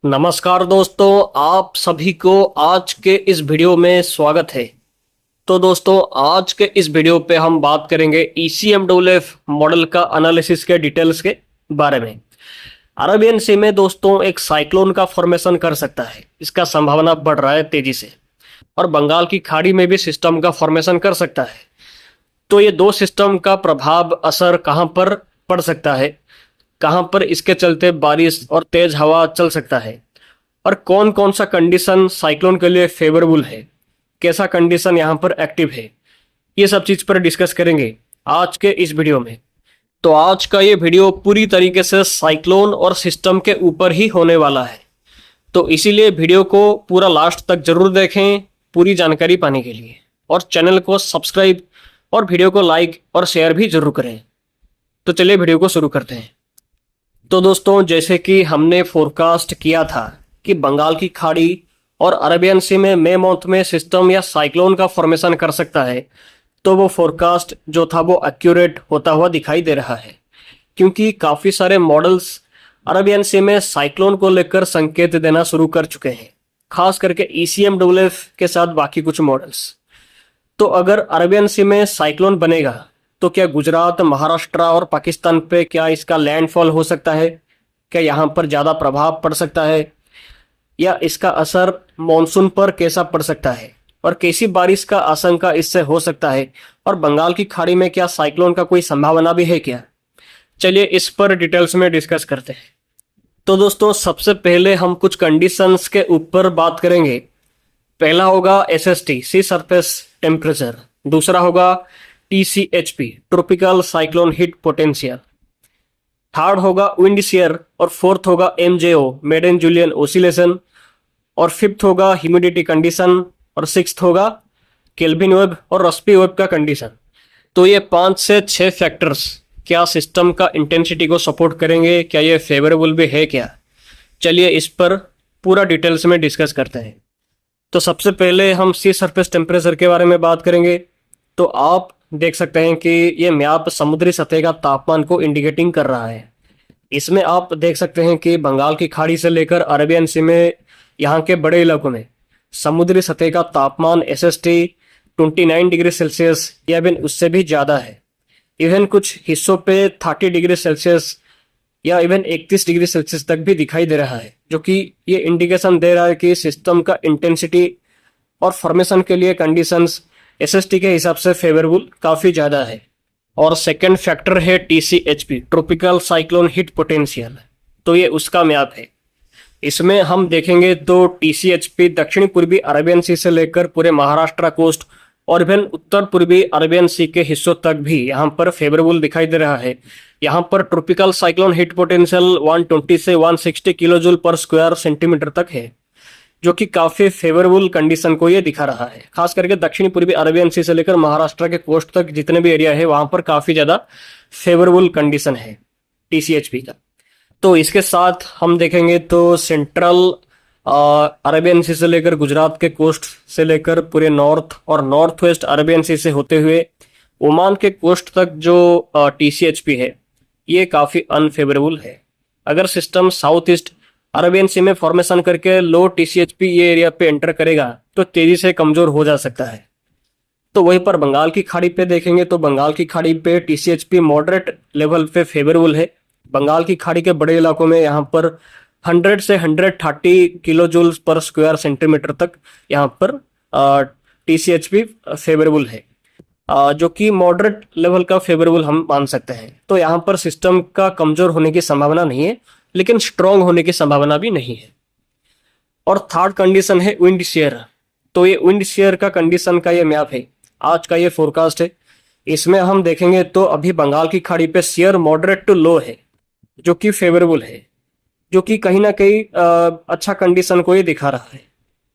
नमस्कार दोस्तों, आप सभी को आज के इस वीडियो में स्वागत है। तो दोस्तों, आज के इस वीडियो पे हम बात करेंगे ECMWF मॉडल का एनालिसिस के डिटेल्स के बारे में। अरेबियन सी में दोस्तों एक साइक्लोन का फॉर्मेशन कर सकता है, इसका संभावना बढ़ रहा है तेजी से, और बंगाल की खाड़ी में भी सिस्टम का फॉर्मेशन कर सकता है। तो ये दो सिस्टम का प्रभाव असर कहाँ पर पड़ सकता है, कहाँ पर इसके चलते बारिश और तेज हवा चल सकता है, और कौन कौन सा कंडीशन साइक्लोन के लिए फेवरेबल है, कैसा कंडीशन यहाँ पर एक्टिव है, ये सब चीज़ पर डिस्कस करेंगे आज के इस वीडियो में। तो आज का ये वीडियो पूरी तरीके से साइक्लोन और सिस्टम के ऊपर ही होने वाला है, तो इसीलिए वीडियो को पूरा लास्ट तक जरूर देखें पूरी जानकारी पाने के लिए, और चैनल को सब्सक्राइब और वीडियो को लाइक और शेयर भी जरूर करें। तो चलिए वीडियो को शुरू करते हैं। तो दोस्तों, जैसे कि हमने फोरकास्ट किया था कि बंगाल की खाड़ी और अरेबियन सी में मई मंथ में सिस्टम या साइक्लोन का फॉर्मेशन कर सकता है, तो वो फोरकास्ट जो था वो एक्यूरेट होता हुआ दिखाई दे रहा है, क्योंकि काफ़ी सारे मॉडल्स अरेबियन सी में साइक्लोन को लेकर संकेत देना शुरू कर चुके हैं, खास करके ECMWF के साथ बाकी कुछ मॉडल्स। तो अगर अरेबियन सी में साइक्लोन बनेगा तो क्या गुजरात, महाराष्ट्र और पाकिस्तान पे क्या इसका लैंडफॉल हो सकता है, क्या यहाँ पर ज़्यादा प्रभाव पड़ सकता है, या इसका असर मॉनसून पर कैसा पड़ सकता है, और कैसी बारिश का आशंका इससे हो सकता है, और बंगाल की खाड़ी में क्या साइक्लोन का कोई संभावना भी है क्या। चलिए इस पर डिटेल्स में डिस्कस करते हैं। तो दोस्तों, सबसे पहले हम कुछ कंडीशंस के ऊपर बात करेंगे। पहला होगा SST, सी सरफेस टेम्परेचर। दूसरा होगा TCHP, tropical cyclone hit potential. Third होगा विंड शेयर, और फोर्थ होगा MJO, मेडन जूलियन ओसिलेशन, और फिफ्थ होगा ह्यूमिडिटी कंडीशन, और सिक्स्थ होगा केल्विन वेब और रॉस्पी वेब का कंडीशन। तो ये 5 से 6 फैक्टर्स क्या सिस्टम का इंटेंसिटी को सपोर्ट करेंगे, क्या ये फेवरेबल भी है क्या। चलिए इस पर पूरा डिटेल्स में डिस्कस करते हैं। तो सबसे पहले हम सी सरफेस टेम्परेचर के बारे में बात करेंगे। तो आप देख सकते हैं कि ये मैप समुद्री सतह का तापमान को इंडिकेटिंग कर रहा है। इसमें आप देख सकते हैं कि बंगाल की खाड़ी से लेकर अरेबियन सी में यहाँ के बड़े इलाकों में समुद्री सतह का तापमान SST 29 डिग्री सेल्सियस या इवन उससे भी ज़्यादा है। इवन कुछ हिस्सों पे 30 डिग्री सेल्सियस या इवन 31 डिग्री सेल्सियस तक भी दिखाई दे रहा है, जो कि ये इंडिकेशन दे रहा है कि सिस्टम का इंटेंसिटी और फॉर्मेशन के लिए कंडीशंस SST के हिसाब से फेवरेबल काफ़ी ज़्यादा है। और सेकंड फैक्टर है TCHP, tropical cyclone hit potential. तो ये उसका मैप है। इसमें हम देखेंगे तो TCHP दक्षिण पूर्वी अरेबियन सी से लेकर पूरे महाराष्ट्र कोस्ट और इवन उत्तर पूर्वी अरेबियन सी के हिस्सों तक भी यहाँ पर फेवरेबल दिखाई दे रहा है। यहाँ पर ट्रॉपिकल साइक्लोन हिट पोटेंशियल 120 से 160 किलो जूल पर स्क्वायर सेंटीमीटर तक है, जो कि काफ़ी फेवरेबल कंडीशन को ये दिखा रहा है। खास करके दक्षिण पूर्वी अरेबियन सी से लेकर महाराष्ट्र के कोस्ट तक जितने भी एरिया है वहां पर काफ़ी ज़्यादा फेवरेबल कंडीशन है TCHP का। तो इसके साथ हम देखेंगे तो सेंट्रल अरेबियन सी से लेकर गुजरात के कोस्ट से लेकर पूरे नॉर्थ और नॉर्थ वेस्ट अरेबियन सी से होते हुए ओमान के कोस्ट तक जो TCHP है ये काफ़ी अनफेवरेबल है। अगर सिस्टम साउथ ईस्ट अरेबियन सी में फॉर्मेशन करके लो TCHP ये एरिया पे एंटर करेगा तो तेजी से कमजोर हो जा सकता है। तो वहीं पर बंगाल की खाड़ी पे देखेंगे तो बंगाल की खाड़ी पे TCHP मॉडरेट लेवल पे फेवरेबल है। बंगाल की खाड़ी के बड़े इलाकों में यहाँ पर 100 से 130 किलो जूल पर स्क्वायर सेंटीमीटर तक यहाँ पर TCHP फेवरेबल है, जो कि मॉडरेट लेवल का फेवरेबल हम मान सकते हैं। तो यहाँ पर सिस्टम का कमजोर होने की संभावना नहीं है, लेकिन स्ट्रॉन्ग होने की संभावना भी नहीं है। और थर्ड कंडीशन है विंड शेयर। तो ये विंड शेयर का कंडीशन का ये मैप है, आज का ये फोरकास्ट है। इसमें हम देखेंगे तो अभी बंगाल की खाड़ी पे शेयर मॉडरेट टू लो है, जो कि फेवरेबल है, जो कि कहीं ना कहीं अच्छा कंडीशन को ये दिखा रहा है।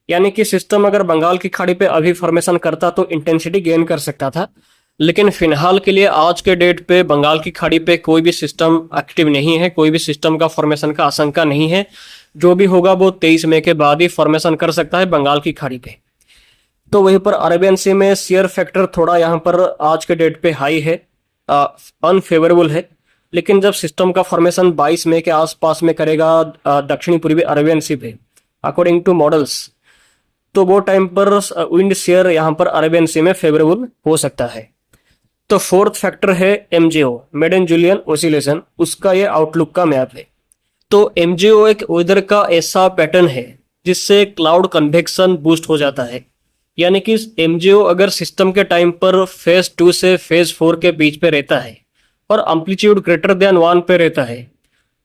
यानी कि सिस्टम अगर बंगाल की खाड़ी पे अभी फॉर्मेशन करता तो इंटेंसिटी गेन कर सकता था, लेकिन फिलहाल के लिए आज के डेट पे बंगाल की खाड़ी पे कोई भी सिस्टम एक्टिव नहीं है, कोई भी सिस्टम का फॉर्मेशन का आशंका नहीं है। जो भी होगा वो 23 मई के बाद ही फॉर्मेशन कर सकता है बंगाल की खाड़ी पे। तो वहीं पर अरेबियन सी में शेयर फैक्टर थोड़ा यहाँ पर आज के डेट पे हाई है, अनफेवरेबल है, लेकिन जब सिस्टम का फॉर्मेशन 22 मई के आसपास में करेगा दक्षिणी पूर्वी अरेबियन सी पे, अकॉर्डिंग टू मॉडल्स, तो वो टाइम पर विंड शेयर यहाँ पर अरेबियन सी में फेवरेबल हो सकता है। तो फोर्थ फैक्टर है एमजेओ, मेडन जूलियन ओसिलेशन, उसका ये आउटलुक का मैप है। तो एमजेओ एक वेदर का ऐसा पैटर्न है जिससे क्लाउड कन्वेक्शन बूस्ट हो जाता है। यानी कि एमजेओ अगर सिस्टम के टाइम पर फेज 2 से फेज 4 के बीच पे रहता है और एम्पलीट्यूड ग्रेटर देन 1 पे रहता है,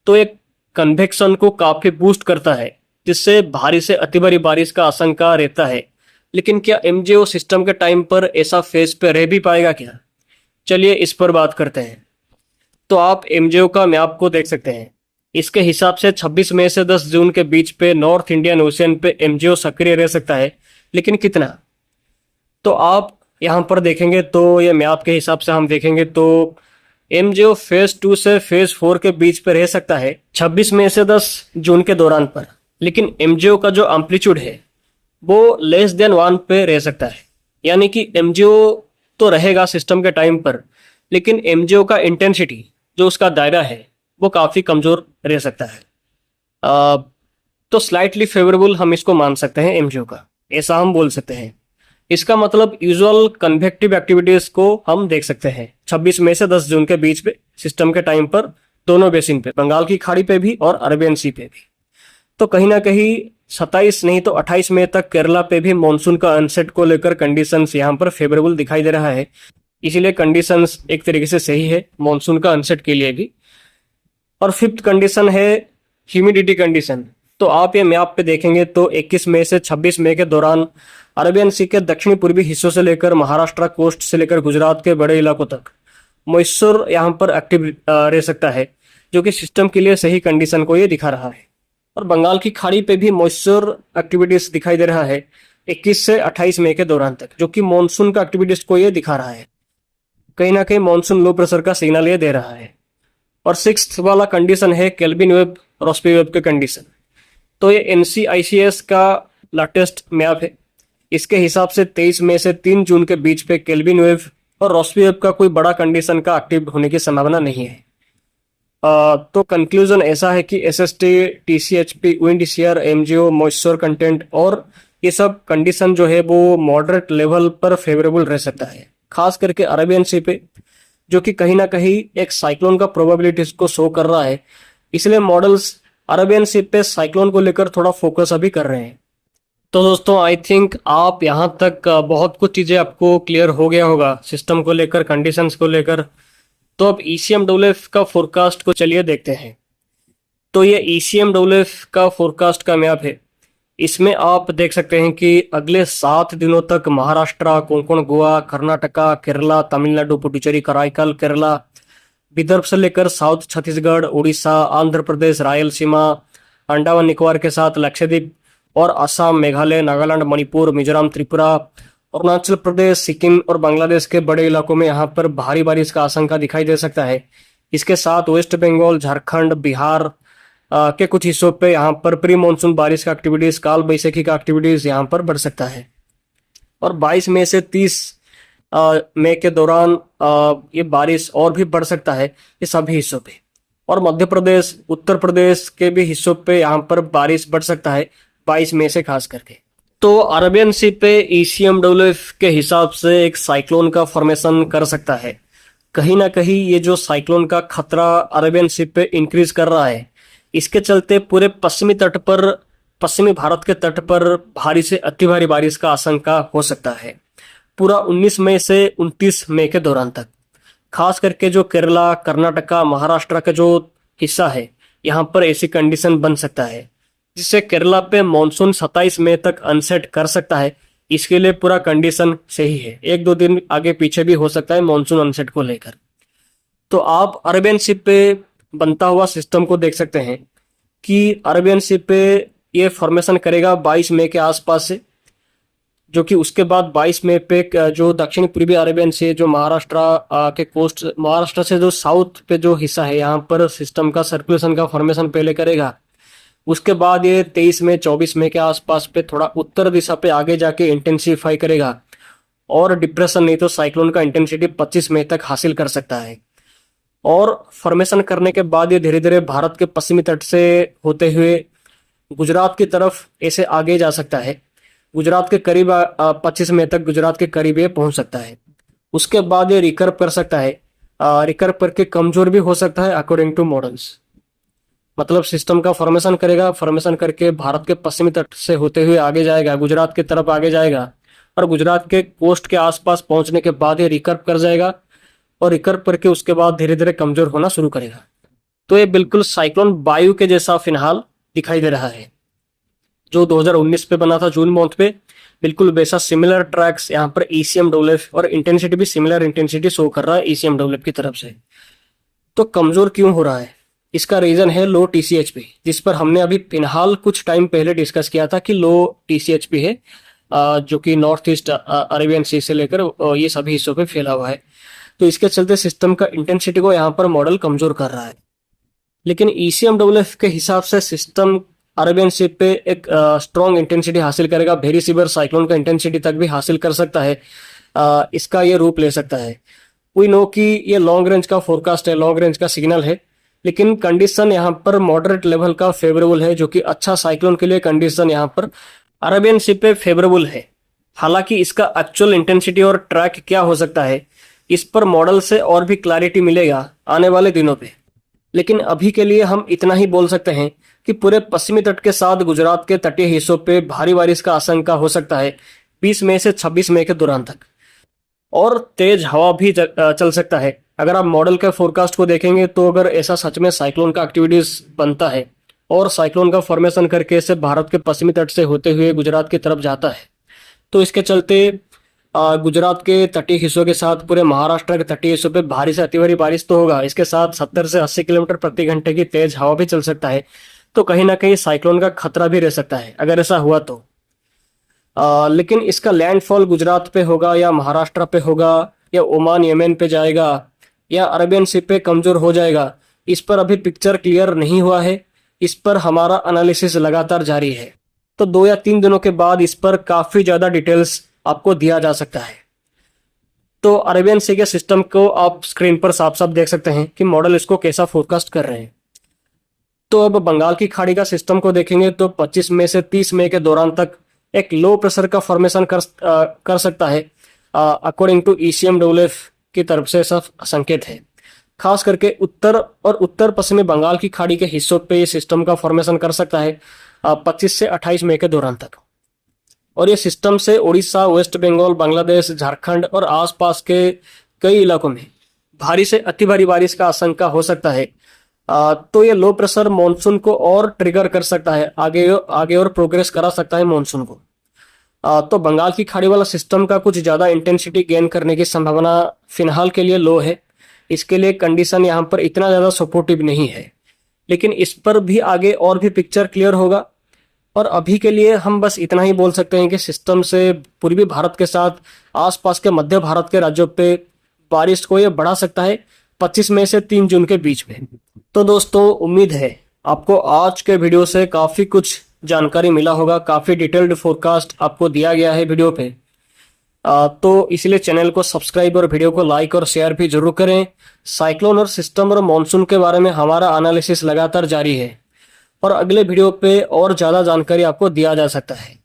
तो एक कन्वेक्शन को काफी बूस्ट करता है, जिससे भारी से अति भारी बारिश का आशंका रहता है। लेकिन क्या एमजेओ सिस्टम के टाइम पर ऐसा फेज पे रह भी पाएगा क्या? चलिए इस पर बात करते हैं। तो आप एमजेओ का मैप को देख सकते हैं। इसके हिसाब से 26 मई से 10 जून के बीच पे नॉर्थ इंडियन ओशियन पे एमजेओ सक्रिय रह सकता है, लेकिन कितना? तो आप यहाँ पर देखेंगे तो ये मैप के हिसाब से हम देखेंगे तो एमजेओ फेज 2 से फेज 4 के बीच पे रह सकता है 26 मई से 10 जून के दौरान पर। लेकिन एमजेओ का जो एम्पलीट्यूड है वो लेस देन 1 पे रह सकता है। यानी कि एमजेओ तो रहेगा सिस्टम के टाइम पर, लेकिन एमजेओ का इंटेंसिटी, जो उसका दायरा है, वो काफ़ी कमज़ोर रह सकता है। तो स्लाइटली फेवरेबल हम इसको मान सकते हैं एमजेओ का, ऐसा हम बोल सकते हैं। इसका मतलब यूजुअल कन्वेक्टिव एक्टिविटीज को हम देख सकते हैं 26 मई से 10 जून के बीच पे सिस्टम के टाइम पर, दोनों बेसिन पे, बंगाल की खाड़ी पे भी और अरेबियन सी पे भी। तो कहीं ना कहीं 27 नहीं तो 28 मई तक केरला पे भी मानसून का अनसेट को लेकर कंडीशंस यहाँ पर फेवरेबल दिखाई दे रहा है। इसीलिए कंडीशंस एक तरीके से सही है मानसून का अनसेट के लिए भी। और फिफ्थ कंडीशन है ह्यूमिडिटी कंडीशन। तो आप ये मैप पे देखेंगे तो 21 मई से 26 मई के दौरान अरेबियन सी के दक्षिणी पूर्वी हिस्सों से लेकर महाराष्ट्र कोस्ट से लेकर गुजरात के बड़े इलाकों तक मॉइस्चर यहाँ पर एक्टिव रह सकता है, जो कि सिस्टम के लिए सही कंडीशन को ये दिखा रहा है। और बंगाल की खाड़ी पे भी मॉइस्चर एक्टिविटीज दिखाई दे रहा है 21 से 28 मई के दौरान तक, जो कि मानसून का एक्टिविटीज को ये दिखा रहा है। कहीं ना कहीं मानसून लो प्रेशर का सिग्नल ये दे रहा है। और सिक्स्थ वाला कंडीशन है केल्विन वेब रॉस्पी वेब के कंडीशन। तो ये NCICS का लेटेस्ट मैप है। इसके हिसाब से 23 मई से 3 जून के बीच पे केल्विन वेव और रॉस्पी वेब का कोई बड़ा कंडीशन का एक्टिव होने की संभावना नहीं है। तो कंक्लूजन ऐसा है कि SST, TCHP, wind shear, MJO, moisture content और ये सब कंडीशन जो है वो मॉडरेट लेवल पर फेवरेबल रह सकता है, खास करके अरेबियन सी पे, जो कि कहीं ना कहीं एक साइक्लोन का प्रोबेबिलिटीज को शो कर रहा है। इसलिए मॉडल्स अरेबियन सी पे साइक्लोन को लेकर थोड़ा फोकस अभी कर रहे हैं। तो दोस्तों आई थिंक आप यहाँ तक बहुत कुछ चीज़ें आपको क्लियर हो गया होगा सिस्टम को लेकर, कंडीशंस को लेकर। तो अब ECMWF का फोरकास्ट को चलिए देखते हैं। तो ये ECMWF का फोरकास्ट का मैप है। इसमें आप देख सकते हैं कि अगले 7 दिनों तक महाराष्ट्र, कोंकण, गोवा, कर्नाटका, केरला, तमिलनाडु, पुडुचेरी, कराईकल, केरला, विदर्भ से लेकर साउथ छत्तीसगढ़, उड़ीसा, आंध्र प्रदेश, रायलसीमा, अंडमान निकोबार के साथ लक्षद्वीप और असम, मेघालय, नागालैंड, मणिपुर, मिजोरम, त्रिपुरा, अरुणाचल प्रदेश, सिक्किम और बांग्लादेश के बड़े इलाकों में यहाँ पर भारी बारिश का आशंका दिखाई दे सकता है। इसके साथ वेस्ट बंगाल, झारखंड, बिहार के कुछ हिस्सों पे यहाँ पर प्री मानसून बारिश का एक्टिविटीज, काल बैसाखी का एक्टिविटीज यहाँ पर बढ़ सकता है। और 22 मई से 30 मई के दौरान ये बारिश और भी बढ़ सकता है ये सभी हिस्सों पे। और मध्य प्रदेश, उत्तर प्रदेश के भी हिस्सों पे यहाँ पर बारिश बढ़ सकता है 22 मई से खास करके। तो अरेबियन सी पे ECMWF के हिसाब से एक साइक्लोन का फॉर्मेशन कर सकता है। कहीं ना कहीं ये जो साइक्लोन का खतरा अरेबियन सी पे इंक्रीज कर रहा है, इसके चलते पूरे पश्चिमी तट पर, पश्चिमी भारत के तट पर भारी से अति भारी बारिश का आशंका हो सकता है पूरा 19 मई से 29 मई के दौरान तक। खास करके जो केरला, कर्नाटका, महाराष्ट्र का जो हिस्सा है, यहाँ पर ऐसी कंडीशन बन सकता है जिससे केरला पे मानसून 27 मई तक अनसेट कर सकता है। इसके लिए पूरा कंडीशन सही है। 1-2 दिन आगे पीछे भी हो सकता है मानसून अनसेट को लेकर। तो आप अरेबियन सी पे बनता हुआ सिस्टम को देख सकते हैं कि अरेबियन सी पे ये फॉर्मेशन करेगा 22 मई के आसपास से, जो कि उसके बाद 22 मई पे जो दक्षिण पूर्वी अरेबियन सी, जो महाराष्ट्र के कोस्ट, महाराष्ट्र से जो साउथ पे जो हिस्सा है, यहाँ पर सिस्टम का सर्कुलेशन का फॉर्मेशन पहले करेगा। उसके बाद ये 23 मई 24 मई के आसपास पे थोड़ा उत्तर दिशा पे आगे जाके इंटेंसिफाई करेगा और डिप्रेशन नहीं तो साइक्लोन का इंटेंसिटी 25 मई तक हासिल कर सकता है। और फॉर्मेशन करने के बाद ये धीरे धीरे भारत के पश्चिमी तट से होते हुए गुजरात की तरफ ऐसे आगे जा सकता है। गुजरात के करीब 25 मई तक गुजरात के करीब ये पहुंच सकता है। उसके बाद ये रिकर्व कर सकता है, रिकर्व करके कमजोर भी हो सकता है अकॉर्डिंग टू मॉडल्स। मतलब सिस्टम का फॉर्मेशन करेगा, फॉर्मेशन करके भारत के पश्चिमी तट से होते हुए आगे जाएगा, गुजरात की तरफ आगे जाएगा और गुजरात के कोस्ट के आसपास पहुंचने के बाद ये रिकर्व कर जाएगा और रिकर्व करके उसके बाद धीरे धीरे कमजोर होना शुरू करेगा। तो ये बिल्कुल साइक्लोन वायु के जैसा फिलहाल दिखाई दे रहा है जो 2019 पे बना था जून मंथ पे। बिल्कुल वैसा सिमिलर ट्रैक्स यहाँ पर ECMWF और इंटेंसिटी भी सिमिलर इंटेंसिटी शो कर रहा है ECMWF की तरफ से। तो कमजोर क्यों हो रहा है? इसका रीजन है लो TCHP, जिस पर हमने अभी फिलहाल कुछ टाइम पहले डिस्कस किया था कि लो TCHP है, जो कि नॉर्थ ईस्ट अरेबियन सी से लेकर ये सभी हिस्सों पे फैला हुआ है। तो इसके चलते सिस्टम का इंटेंसिटी को यहाँ पर मॉडल कमजोर कर रहा है। लेकिन ECMWF के हिसाब से सिस्टम अरेबियन सी पे एक स्ट्रॉन्ग इंटेंसिटी हासिल करेगा, वेरी सीवियर साइक्लोन का इंटेंसिटी तक भी हासिल कर सकता है। इसका ये रूप ले सकता है। वी नो कि ये लॉन्ग रेंज का फोरकास्ट है, लॉन्ग रेंज का सिग्नल है, लेकिन कंडीशन यहाँ पर मॉडरेट लेवल का फेवरेबल है, जो कि अच्छा साइक्लोन के लिए कंडीशन यहाँ पर अरेबियन सी पे फेवरेबल है। हालांकि इसका एक्चुअल इंटेंसिटी और ट्रैक क्या हो सकता है, इस पर मॉडल से और भी क्लैरिटी मिलेगा आने वाले दिनों पे। लेकिन अभी के लिए हम इतना ही बोल सकते हैं कि पूरे पश्चिमी तट के साथ गुजरात के तटीय हिस्सों पे भारी बारिश का आशंका हो सकता है 20 मई से 26 मई के दौरान तक, और तेज हवा भी चल सकता है। अगर आप मॉडल के फोरकास्ट को देखेंगे तो अगर ऐसा सच में साइक्लोन का एक्टिविटीज बनता है और साइक्लोन का फॉर्मेशन करके इसे भारत के पश्चिमी तट से होते हुए गुजरात की तरफ जाता है, तो इसके चलते गुजरात के तटीय हिस्सों के साथ पूरे महाराष्ट्र के तटीय हिस्सों पे भारी से अति भारी बारिश तो होगा, इसके साथ 70 से 80 किलोमीटर प्रति घंटे की तेज हवा भी चल सकता है। तो कहीं ना कहीं साइक्लोन का खतरा भी रह सकता है अगर ऐसा हुआ तो। लेकिन इसका लैंडफॉल गुजरात पे होगा या महाराष्ट्र पे होगा या ओमान यमन पे जाएगा या अरेबियन सी पे कमजोर हो जाएगा, इस पर अभी पिक्चर क्लियर नहीं हुआ है। इस पर हमारा एनालिसिस लगातार जारी है। तो 2 या 3 दिनों के बाद इस पर काफी ज्यादा डिटेल्स आपको दिया जा सकता है। तो अरेबियन सी के सिस्टम को आप स्क्रीन पर साफ साफ देख सकते हैं कि मॉडल इसको कैसा फोरकास्ट कर रहे हैं। तो अब बंगाल की खाड़ी का सिस्टम को देखेंगे तो 25 मई से 30 मई के दौरान तक एक लो प्रेशर का फॉर्मेशन कर सकता है, अकॉर्डिंग टू ECMWF की तरफ से सब संकेत है। खास करके उत्तर और उत्तर पश्चिमी बंगाल की खाड़ी के हिस्सों पे ये सिस्टम का फॉर्मेशन कर सकता है 25 से 28 मई के दौरान तक। और ये सिस्टम से उड़ीसा, वेस्ट बंगाल, बांग्लादेश, झारखंड और आसपास के कई इलाकों में भारी से अति भारी बारिश का आशंका हो सकता है। तो ये लो प्रेशर मॉनसून को और ट्रिगर कर सकता है, आगे और प्रोग्रेस करा सकता है मॉनसून को। तो बंगाल की खाड़ी वाला सिस्टम का कुछ ज्यादा इंटेंसिटी गेन करने की संभावना फिलहाल के लिए लो है। इसके लिए कंडीशन यहाँ पर इतना ज्यादा सपोर्टिव नहीं है, लेकिन इस पर भी आगे और भी पिक्चर क्लियर होगा। और अभी के लिए हम बस इतना ही बोल सकते हैं कि सिस्टम से पूर्वी भारत के साथ आसपास के मध्य भारत के राज्यों पे बारिश को ये बढ़ा सकता है 25 मई से 3 जून के बीच में। तो दोस्तों, उम्मीद है आपको आज के वीडियो से काफी कुछ जानकारी मिला होगा, काफी डिटेल्ड फोरकास्ट आपको दिया गया है वीडियो पे। तो इसलिए चैनल को सब्सक्राइब और वीडियो को लाइक और शेयर भी जरूर करें। साइक्लोन और सिस्टम और मॉनसून के बारे में हमारा एनालिसिस लगातार जारी है और अगले वीडियो पे और ज्यादा जानकारी आपको दिया जा सकता है,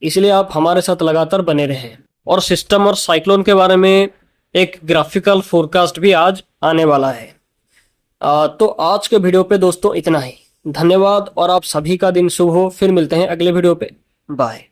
इसलिए आप हमारे साथ लगातार बने रहें। और सिस्टम और साइक्लोन के बारे में एक ग्राफिकल फोरकास्ट भी आज आने वाला है। तो आज के वीडियो पे दोस्तों इतना ही। धन्यवाद और आप सभी का दिन शुभ हो। फिर मिलते हैं अगले वीडियो पे। बाय।